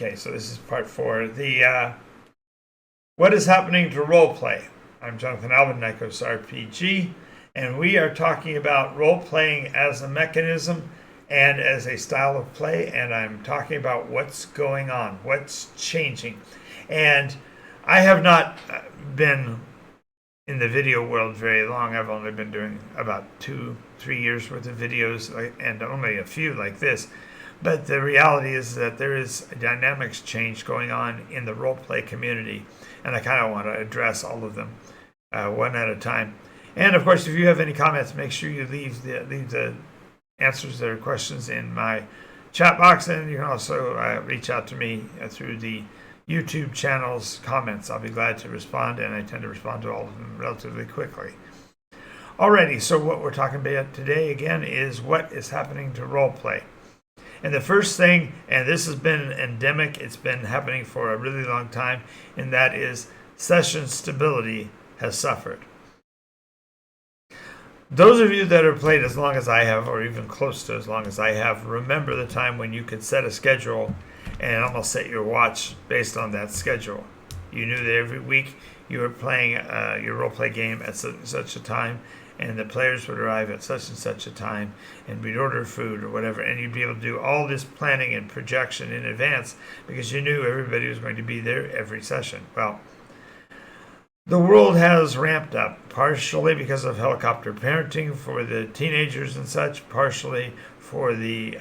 Okay, so this is part 4. What is happening to role play? I'm Jonathan Alvin, NycosRPG, and we are talking about role playing as a mechanism and as a style of play, and I'm talking about what's going on, what's changing. And I have not been in the video world very long. I've only been doing about 2-3 years worth of videos, and only a few like this. But the reality is that there is a dynamics change going on in the role play community, and I kind of want to address all of them one at a time. And of course, if you have any comments, make sure you leave the answers to their questions in my chat box, and you can also reach out to me through the YouTube channel's comments. I'll be glad to respond, and I tend to respond to all of them relatively quickly. Alrighty, so what we're talking about today again is what is happening to role play. And the first thing, and this has been endemic, it's been happening for a really long time, and that is session stability has suffered. Those of you that have played as long as I have, or even close to as long as I have, remember the time when you could set a schedule and almost set your watch based on that schedule. You knew that every week you were playing your role-play game at such a time, and the players would arrive at such and such a time, and we'd order food or whatever, and you'd be able to do all this planning and projection in advance because you knew everybody was going to be there every session. Well, the world has ramped up, partially because of helicopter parenting for the teenagers and such, partially for the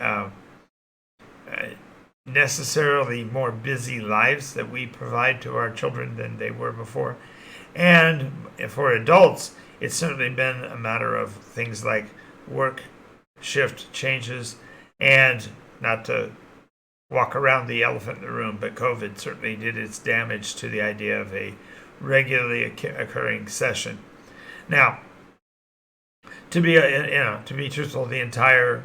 necessarily more busy lives that we provide to our children than they were before. And for adults, it's certainly been a matter of things like work shift changes, and not to walk around the elephant in the room, but COVID certainly did its damage to the idea of a regularly occurring session. Now, to be truthful, the entire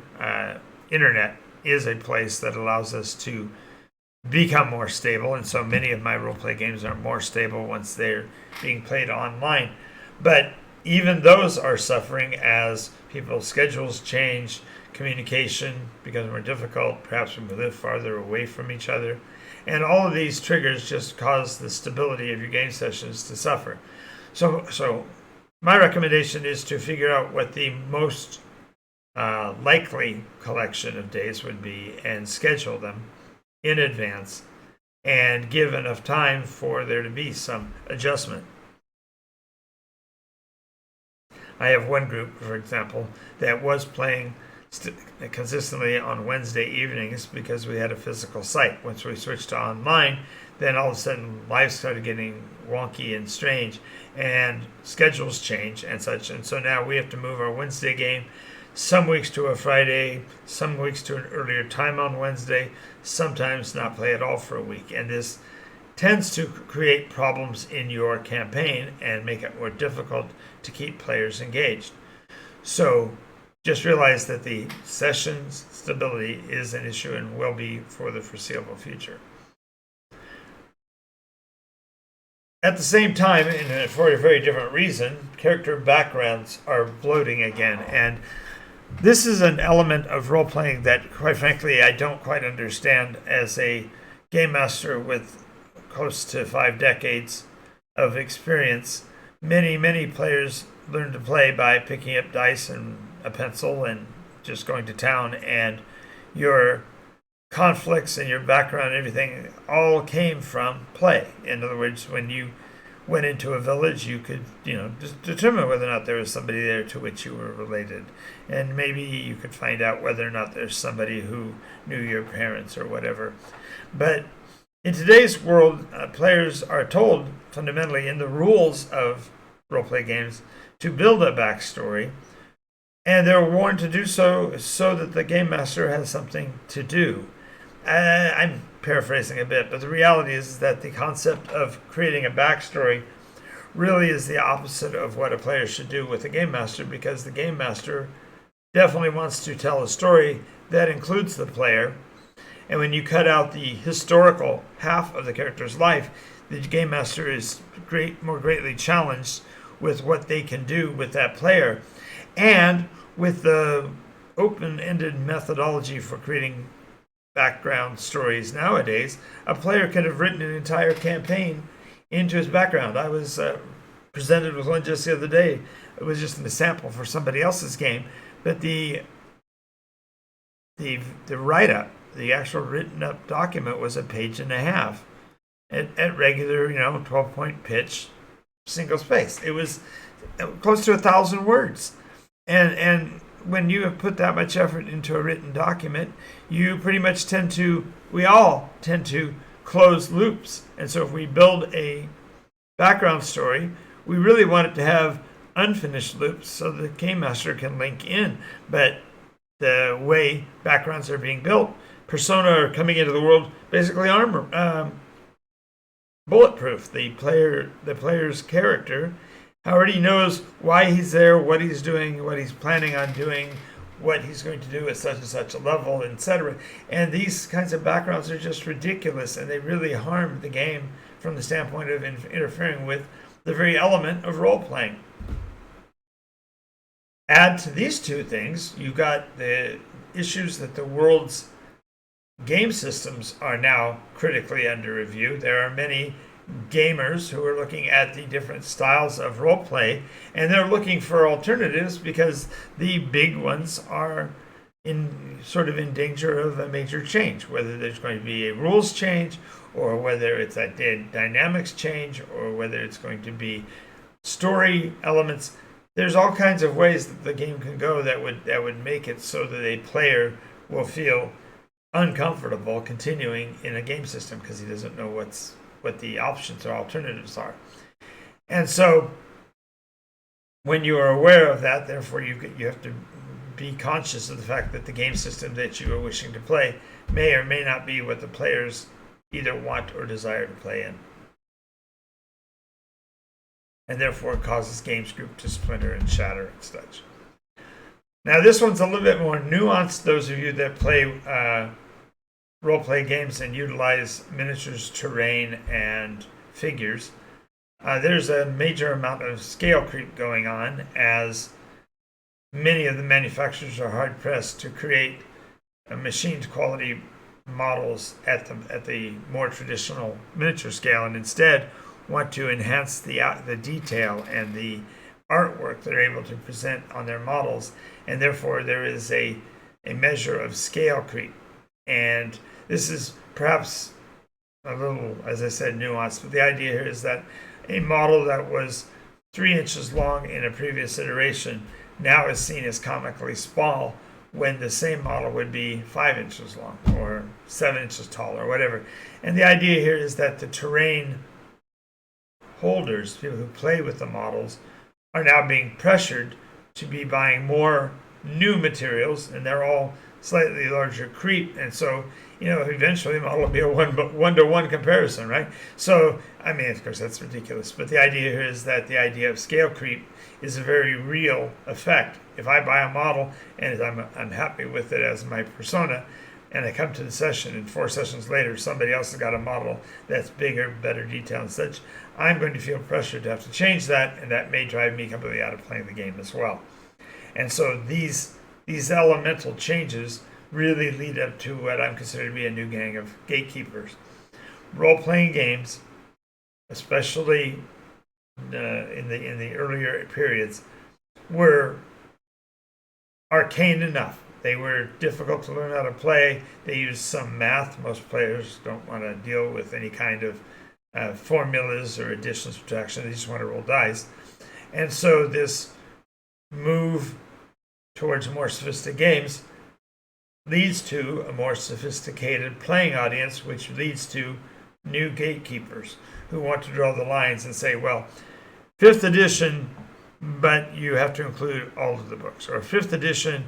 internet is a place that allows us to become more stable, and so many of my role-play games are more stable once they're being played online. But even those are suffering as people's schedules change, communication becomes more difficult, perhaps we live farther away from each other, and all of these triggers just cause the stability of your game sessions to suffer. So my recommendation is to figure out what the most likely collection of days would be and schedule them in advance and give enough time for there to be some adjustment. I have one group, for example, that was playing consistently on Wednesday evenings because we had a physical site. Once we switched to online, then all of a sudden life started getting wonky and strange, and schedules change and such. And so now we have to move our Wednesday game some weeks to a Friday, some weeks to an earlier time on Wednesday, sometimes not play at all for a week. And this tends to create problems in your campaign and make it more difficult to keep players engaged. So just realize that the session's stability is an issue and will be for the foreseeable future. At the same time, and for a very different reason, character backgrounds are bloating again. And this is an element of role-playing that, quite frankly, I don't quite understand as a game master with close to 5 decades of experience. Many players learn to play by picking up dice and a pencil and just going to town, and your conflicts and your background and everything all came from play. In other words, when you went into a village, you could determine whether or not there was somebody there to which you were related, and maybe you could find out whether or not there's somebody who knew your parents or whatever. But in today's world, players are told fundamentally in the rules of role-play games to build a backstory, and they're warned to do so that the game master has something to do. I'm paraphrasing a bit, but the reality is that the concept of creating a backstory really is the opposite of what a player should do with a game master, because the game master definitely wants to tell a story that includes the player. And when you cut out the historical half of the character's life, the game master is more greatly challenged with what they can do with that player. And with the open-ended methodology for creating background stories nowadays, a player could have written an entire campaign into his background. I was presented with one just the other day. It was just a sample for somebody else's game, but the write up, the actual written up document, was a page and a half at regular, 12-point pitch, single space. It was close to 1,000 words, and when you have put that much effort into a written document, you pretty much we all tend to close loops. And so if we build a background story, we really want it to have unfinished loops so the game master can link in. But the way backgrounds are being built, persona are coming into the world basically bulletproof. The player's character already knows why he's there, what he's doing, what he's planning on doing, what he's going to do at such and such a level, etc. And these kinds of backgrounds are just ridiculous, and they really harm the game from the standpoint of interfering with the very element of role-playing. Add to these two things, you've got the issues that the world's game systems are now critically under review. There are many gamers who are looking at the different styles of role play, and they're looking for alternatives because the big ones are in danger of a major change, whether there's going to be a rules change, or whether it's a dynamics change, or whether it's going to be story elements. There's all kinds of ways that the game can go that would make it so that a player will feel uncomfortable continuing in a game system because he doesn't know what the options or alternatives are. And so when you are aware of that, therefore you have to be conscious of the fact that the game system that you are wishing to play may or may not be what the players either want or desire to play in. And therefore it causes games group to splinter and shatter and such. Now this one's a little bit more nuanced. Those of you that play role-play games and utilize miniatures, terrain, and figures, there's a major amount of scale creep going on, as many of the manufacturers are hard-pressed to create machined quality models at the more traditional miniature scale, and instead want to enhance the detail and the artwork they're able to present on their models, and therefore there is a measure of scale creep. And this is perhaps a little, as I said, nuanced, but the idea here is that a model that was 3 inches long in a previous iteration now is seen as comically small when the same model would be 5 inches long or 7 inches tall or whatever. And the idea here is that the terrain holders, people who play with the models, are now being pressured to be buying more new materials, and they're all slightly larger creep, and so eventually the model will be a one-to-one comparison, right? So I mean, of course that's ridiculous, but the idea here is that the idea of scale creep is a very real effect. If I buy a model and I'm happy with it as my persona, and I come to the session and 4 sessions later somebody else has got a model that's bigger, better detail and such, I'm going to feel pressured to have to change that, and that may drive me completely out of playing the game as well. And so these elemental changes really lead up to what I'm considering to be a new gang of gatekeepers. Role-playing games, especially in the earlier periods, were arcane enough. They were difficult to learn how to play. They used some math. Most players don't want to deal with any kind of formulas or addition, subtraction. They just want to roll dice. And so this move towards more sophisticated games leads to a more sophisticated playing audience, which leads to new gatekeepers who want to draw the lines and say, well, 5th edition, but you have to include all of the books, or 5th edition,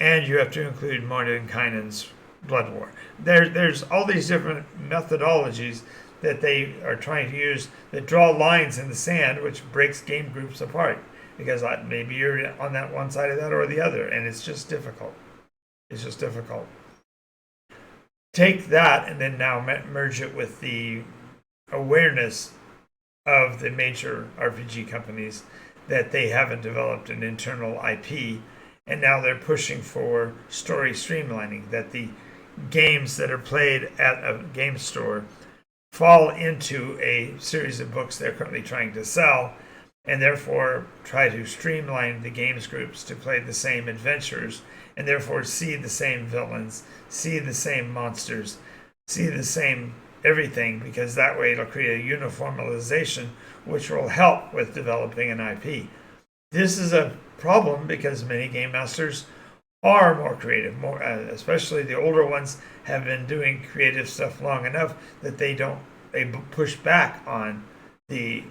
and you have to include Mordenkainen's Blood War. There's all these different methodologies that they are trying to use that draw lines in the sand, which breaks game groups apart, because maybe you're on that one side of that or the other, and it's just difficult. It's just difficult. Take that and then now merge it with the awareness of the major RPG companies that they haven't developed an internal IP, and now they're pushing for story streamlining, that the games that are played at a game store fall into a series of books they're currently trying to sell, and therefore try to streamline the games groups to play the same adventures, and therefore see the same villains, see the same monsters, see the same everything, because that way it'll create a uniformization which will help with developing an IP. This is a problem because many game masters are more creative, more especially the older ones have been doing creative stuff long enough that they push back on the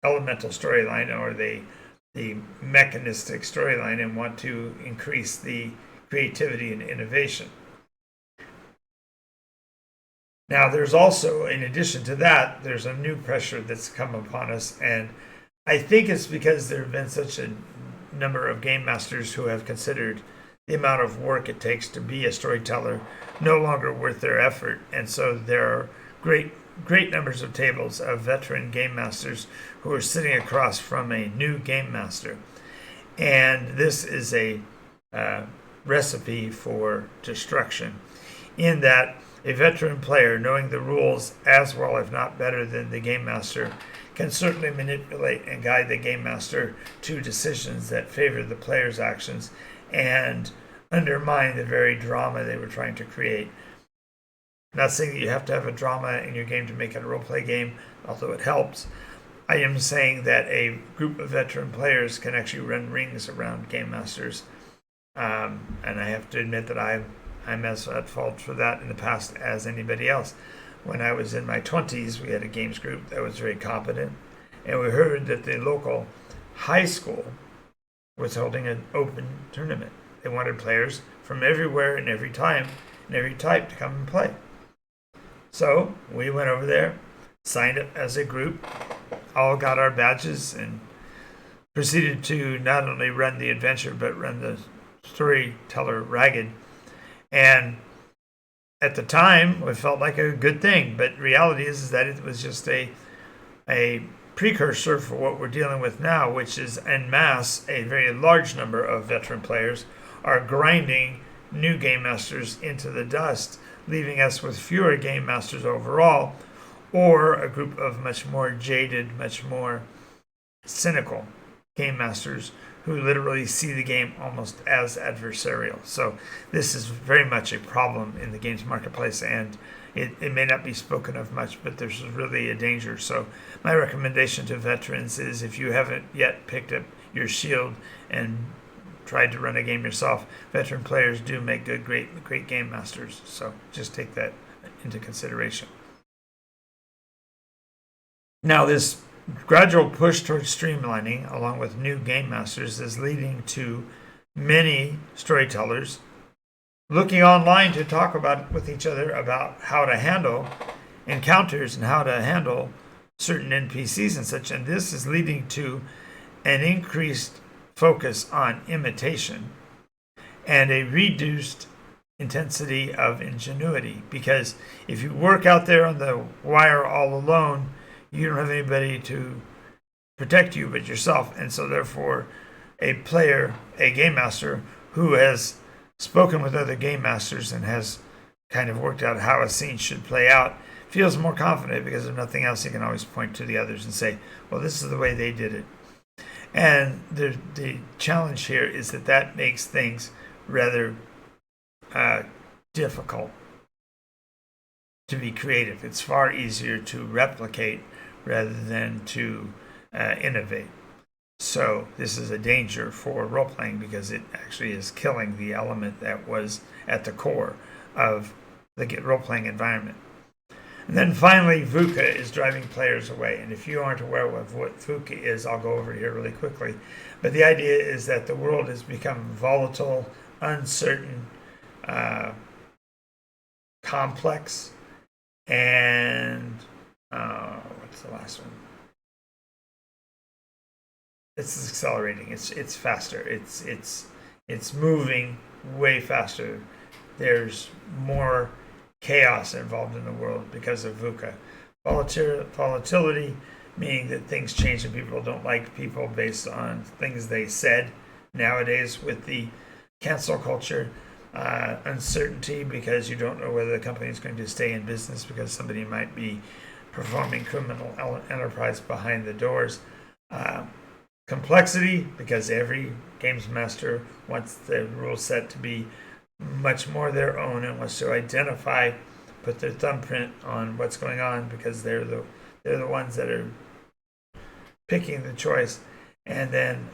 elemental storyline or the mechanistic storyline and want to increase the creativity and innovation. Now, there's also, in addition to that, there's a new pressure that's come upon us, and I think it's because there have been such a number of game masters who have considered the amount of work it takes to be a storyteller no longer worth their effort, and so there are great numbers of tables of veteran game masters who are sitting across from a new game master, and this is a recipe for destruction, in that a veteran player, knowing the rules as well, if not better, than the game master, can certainly manipulate and guide the game master to decisions that favor the player's actions and undermine the very drama they were trying to create. I'm not saying that you have to have a drama in your game to make it a role-play game, although it helps. I am saying that a group of veteran players can actually run rings around game masters, and I have to admit that I'm as at fault for that in the past as anybody else. When I was in my 20s, we had a games group that was very competent, and we heard that the local high school was holding an open tournament. They wanted players from everywhere and every time and every type to come and play. So we went over there, signed up as a group, all got our badges, and proceeded to not only run the adventure but run the storyteller ragged. And at the time, it felt like a good thing, but reality is that it was just a precursor for what we're dealing with now, which is en masse a very large number of veteran players are grinding new game masters into the dust, leaving us with fewer game masters overall, or a group of much more jaded, much more cynical game masters who literally see the game almost as adversarial. So this is very much a problem in the games marketplace, and it may not be spoken of much, but there's really a danger. So my recommendation to veterans is, if you haven't yet picked up your shield and tried to run a game yourself, veteran players do make great game masters. So just take that into consideration. Now, this gradual push towards streamlining, along with new game masters, is leading to many storytellers looking online to talk about with each other about how to handle encounters and how to handle certain NPCs and such. And this is leading to an increased focus on imitation and a reduced intensity of ingenuity. Because if you work out there on the wire all alone, you don't have anybody to protect you but yourself. And so therefore, a player, a game master who has spoken with other game masters and has kind of worked out how a scene should play out, feels more confident, because if nothing else, he can always point to the others and say, well, this is the way they did it. And the challenge here is that makes things rather difficult to be creative. It's far easier to replicate rather than to innovate. So this is a danger for role-playing, because it actually is killing the element that was at the core of the role-playing environment. And then finally, VUCA is driving players away. And if you aren't aware of what VUCA is, I'll go over here really quickly. But the idea is that the world has become volatile, uncertain, complex, and what's the last one? It's accelerating. It's faster. It's moving way faster. There's more chaos involved in the world because of VUCA. Volatility, meaning that things change and people don't like people based on things they said. Nowadays, with the cancel culture, uncertainty because you don't know whether the company is going to stay in business because somebody might be performing criminal enterprise behind the doors. Complexity because every games master wants the rule set to be much more their own and wants to identify, put their thumbprint on what's going on because they're the ones that are picking the choice. And then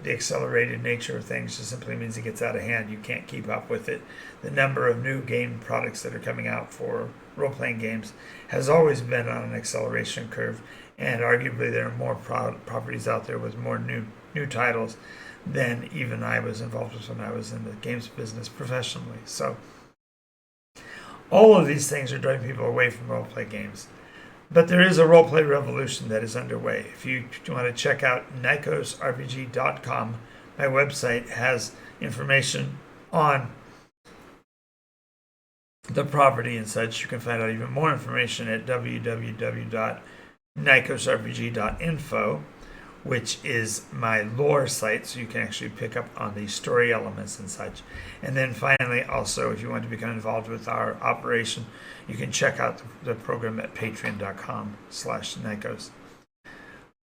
the accelerated nature of things just simply means it gets out of hand. You can't keep up with it. The number of new game products that are coming out for role-playing games has always been on an acceleration curve, and arguably there are more properties out there with more new titles than even I was involved with when I was in the games business professionally. So all of these things are driving people away from role-play games. But there is a role-play revolution that is underway. If you want to check out NycosRPG.com, my website has information on the property and such. You can find out even more information at www.NycosRPG.info, which is my lore site, so you can actually pick up on the story elements and such. And then finally, also, if you want to become involved with our operation, you can check out the program at patreon.com/Nykos.